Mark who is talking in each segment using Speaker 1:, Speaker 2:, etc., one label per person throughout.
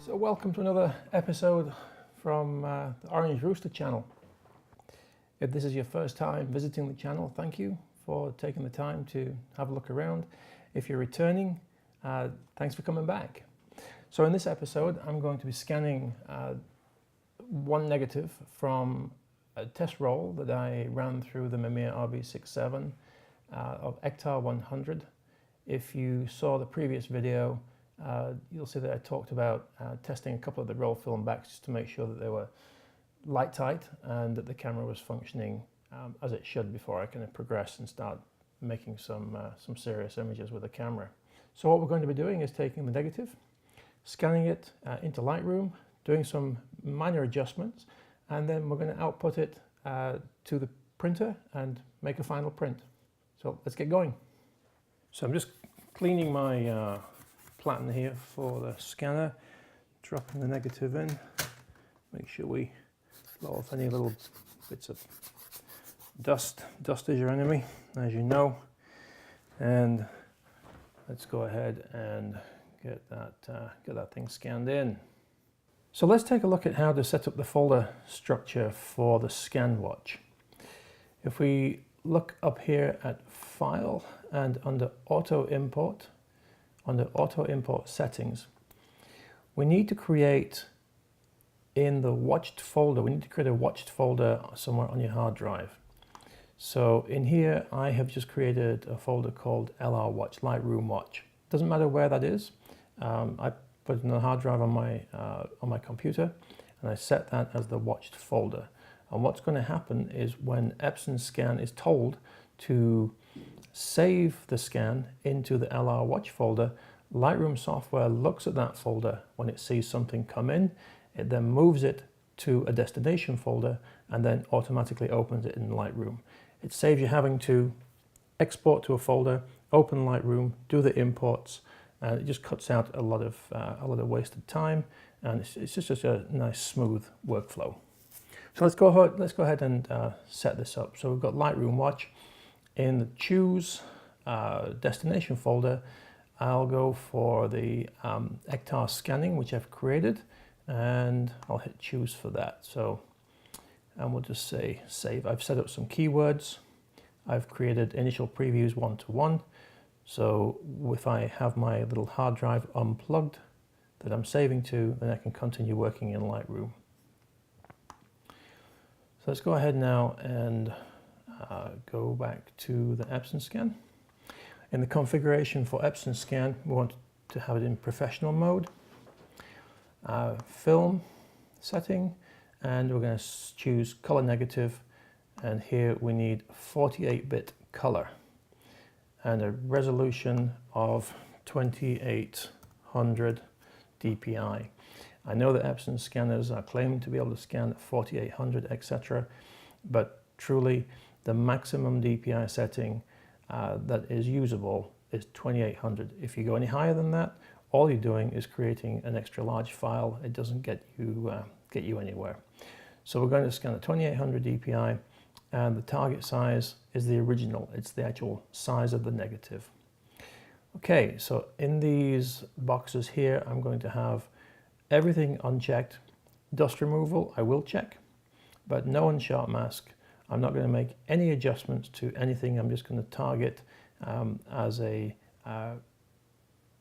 Speaker 1: So welcome to another episode from the Orange Rooster channel. If this is your first time visiting the channel, thank you for taking the time to have a look around. If you're returning, thanks for coming back. So in this episode, I'm going to be scanning one negative from a test roll that I ran through the Mamiya RB67 of Ektar 100. If you saw the previous video, you'll see that I talked about testing a couple of the roll film backs just to make sure that they were light tight and that the camera was functioning as it should before I can progress and start making some serious images with the camera. So what we're going to be doing is taking the negative, scanning it into Lightroom, doing some minor adjustments, and then we're going to output it to the printer and make a final print. So let's get going. So I'm just cleaning my platen here for the scanner, dropping the negative in, make sure we blow off any little bits of dust. Dust is your enemy, as you know, and let's go ahead and get that thing scanned in. So let's take a look at how to set up the folder structure for the scan watch. If we look up here at File and under Auto Import, under Auto Import Settings, we need to create in the watched folder, we need to create a watched folder somewhere on your hard drive. So in here, I have just created a folder called LR Watch, Lightroom Watch. Doesn't matter where that is. I put it in the hard drive on my computer, and I set that as the watched folder. And what's going to happen is when Epson Scan is told to save the scan into the LR Watch folder, Lightroom software looks at that folder when it sees something come in. It then moves it to a destination folder and then automatically opens it in Lightroom. It saves you having to export to a folder, open Lightroom, do the imports, and it just cuts out a lot of wasted time, and it's just a nice smooth workflow. So let's go ahead and set this up. So we've got Lightroom Watch. In the Choose destination folder, I'll go for the Ektar scanning, which I've created, and I'll hit Choose for that. So, and we'll just say Save. I've set up some keywords. I've created initial previews 1 to 1. So if I have my little hard drive unplugged that I'm saving to, then I can continue working in Lightroom. So let's go ahead now and go back to the Epson Scan. In the configuration for Epson Scan, we want to have it in professional mode. Film setting, and we're going to choose color negative, and here we need 48-bit color and a resolution of 2800 dpi. I know that Epson scanners are claiming to be able to scan at 4800, etc., but truly the maximum DPI setting that is usable is 2800. If you go any higher than that, all you're doing is creating an extra large file. It doesn't get you anywhere. So we're going to scan at 2800 DPI, and the target size is the original. It's the actual size of the negative. Okay, so in these boxes here, I'm going to have everything unchecked. Dust removal, I will check, but no unsharp mask. I'm not going to make any adjustments to anything. I'm just going to target as a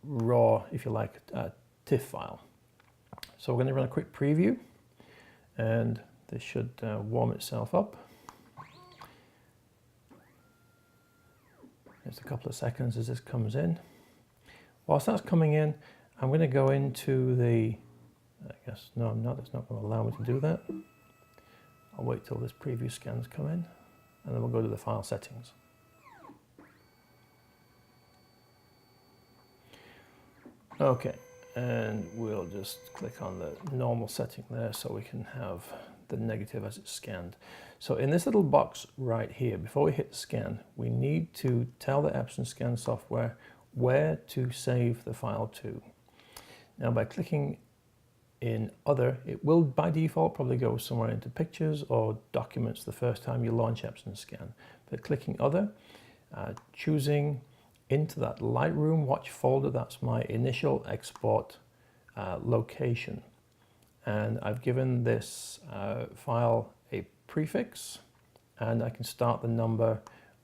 Speaker 1: raw, if you like, TIFF file. So we're going to run a quick preview, and this should warm itself up. Just a couple of seconds as this comes in. Whilst that's coming in, I'm going to go into the, I guess, no I'm not, it's not going to allow me to do that. I'll wait till this preview scans come in, and then we'll go to the file settings. Okay, and we'll just click on the normal setting there so we can have the negative as it's scanned. So in this little box right here, before we hit scan, we need to tell the Epson Scan software where to save the file to. Now by clicking in Other, it will by default probably go somewhere into Pictures or Documents the first time you launch Epson Scan. But clicking Other, choosing into that Lightroom Watch folder, that's my initial export location, and I've given this file a prefix, and I can start the number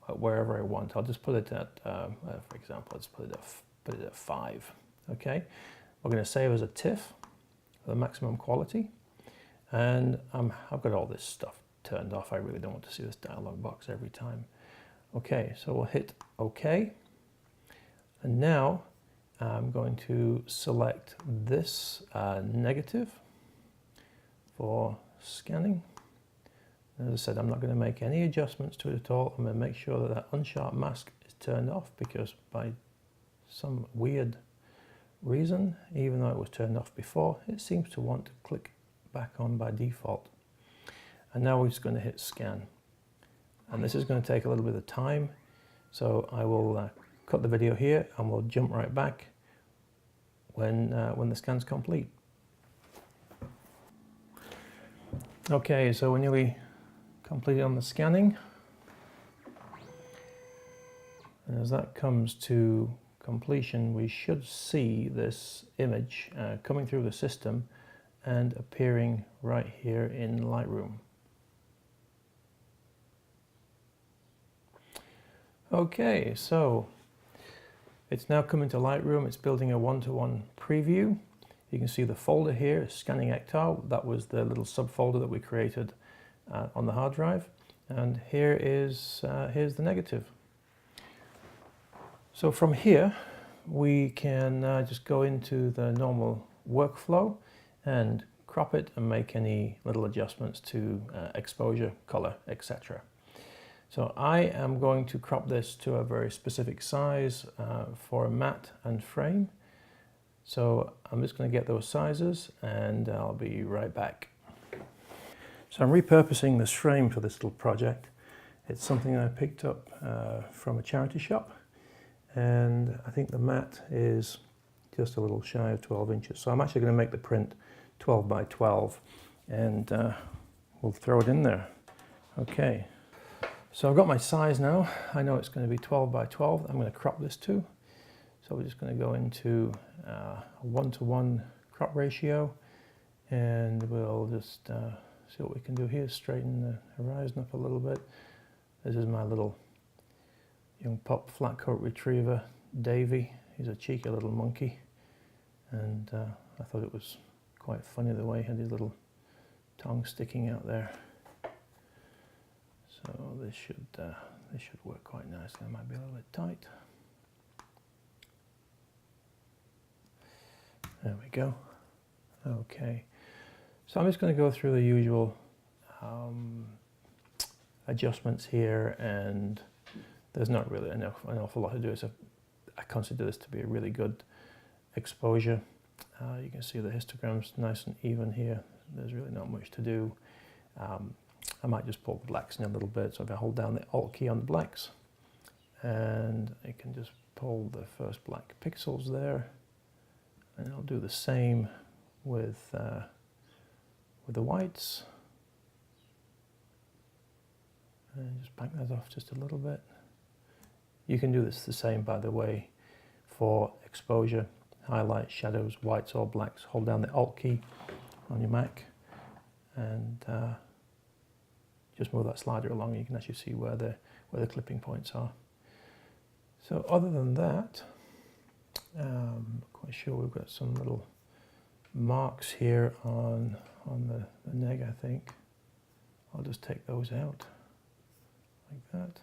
Speaker 1: wherever I want. I'll just put it at, for example, let's put it at 5. Okay, we're going to save as a TIFF, the maximum quality, and I've got all this stuff turned off. I really don't want to see this dialog box every time. Okay, so we'll hit OK, and now I'm going to select this negative for scanning. As I said, I'm not going to make any adjustments to it at all. I'm going to make sure that that unsharp mask is turned off, because by some weird reason, even though it was turned off before, it seems to want to click back on by default. And now we're just going to hit scan. And this is going to take a little bit of time, so I will cut the video here and we'll jump right back when the scan's complete. Okay, so we're nearly completed on the scanning, and as that comes to completion, we should see this image coming through the system and appearing right here in Lightroom. Okay, so it's now come into Lightroom. It's building a one-to-one preview. You can see the folder here, Scanning Ektar. That was the little subfolder that we created on the hard drive. And here is here's the negative. So from here, we can just go into the normal workflow and crop it and make any little adjustments to exposure, color, etc. So I am going to crop this to a very specific size for matte and frame. So I'm just going to get those sizes and I'll be right back. So I'm repurposing this frame for this little project. It's something I picked up from a charity shop, and I think the matte is just a little shy of 12 inches. So I'm actually going to make the print 12 by 12 and we'll throw it in there. Okay. So I've got my size now. I know it's going to be 12 by 12. I'm going to crop this to. So we're just going to go into a 1-to-1 crop ratio, and we'll just see what we can do here. Straighten the horizon up a little bit. This is my little young pup flat coat retriever, Davy. He's a cheeky little monkey, and I thought it was quite funny the way he had his little tongue sticking out there. So this should work quite nicely. It might be a little bit tight. There we go. Okay. So I'm just going to go through the usual adjustments here, and there's not really an awful lot to do. So I consider this to be a really good exposure. You can see the histogram's nice and even here. There's really not much to do. I might just pull the blacks in a little bit. So if I hold down the Alt key on the blacks, and I can just pull the first black pixels there, and I'll do the same with the whites, and just back that off just a little bit. You can do this the same, by the way, for exposure, highlights, shadows, whites or blacks. Hold down the Alt key on your Mac and just move that slider along. You can actually see where the clipping points are. So other than that, I'm quite sure we've got some little marks here on the neg, I think. I'll just take those out like that.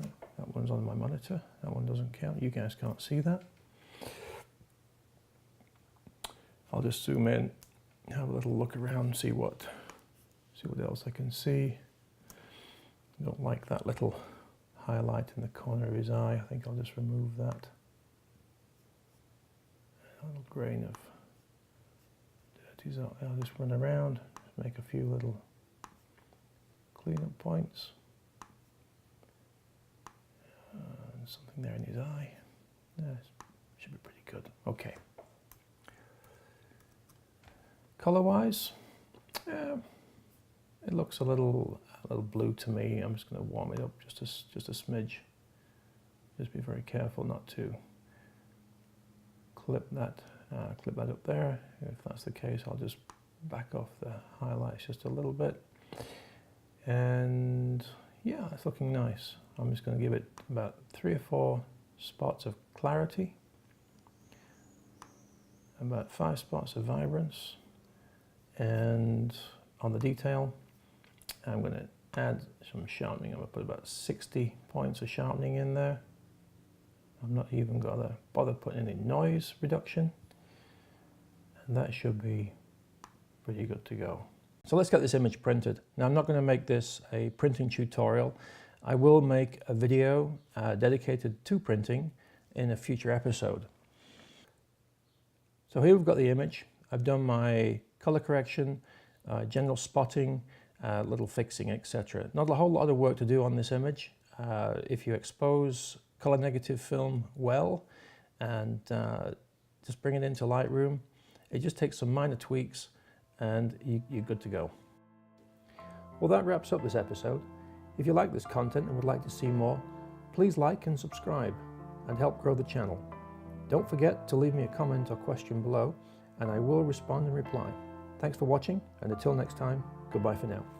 Speaker 1: Oh, that one's on my monitor. That one doesn't count. You guys can't see that. I'll just zoom in, have a little look around, see what else I can see. I don't like that little highlight in the corner of his eye. I think I'll just remove that. A little grain of dirties out there. I'll just run around, just make a few little cleanup points. Something there in his eye. Yeah, should be pretty good. Okay. Color-wise, it looks a little blue to me. I'm just going to warm it up just a smidge. Just be very careful not to clip that clip that up there. If that's the case, I'll just back off the highlights just a little bit. And yeah, it's looking nice. I'm just going to give it about 3 or 4 spots of clarity, about 5 spots of vibrance, and on the detail, I'm going to add some sharpening. I'm going to put about 60 points of sharpening in there. I've not even got to bother putting any noise reduction, and that should be pretty good to go. So let's get this image printed. Now, I'm not going to make this a printing tutorial. I will make a video dedicated to printing in a future episode. So here we've got the image. I've done my color correction, general spotting, little fixing, etc. Not a whole lot of work to do on this image. If you expose color negative film well and just bring it into Lightroom, it just takes some minor tweaks and you're good to go. Well, that wraps up this episode. If you like this content and would like to see more, please like and subscribe and help grow the channel. Don't forget to leave me a comment or question below, and I will respond and reply. Thanks for watching, and until next time, goodbye for now.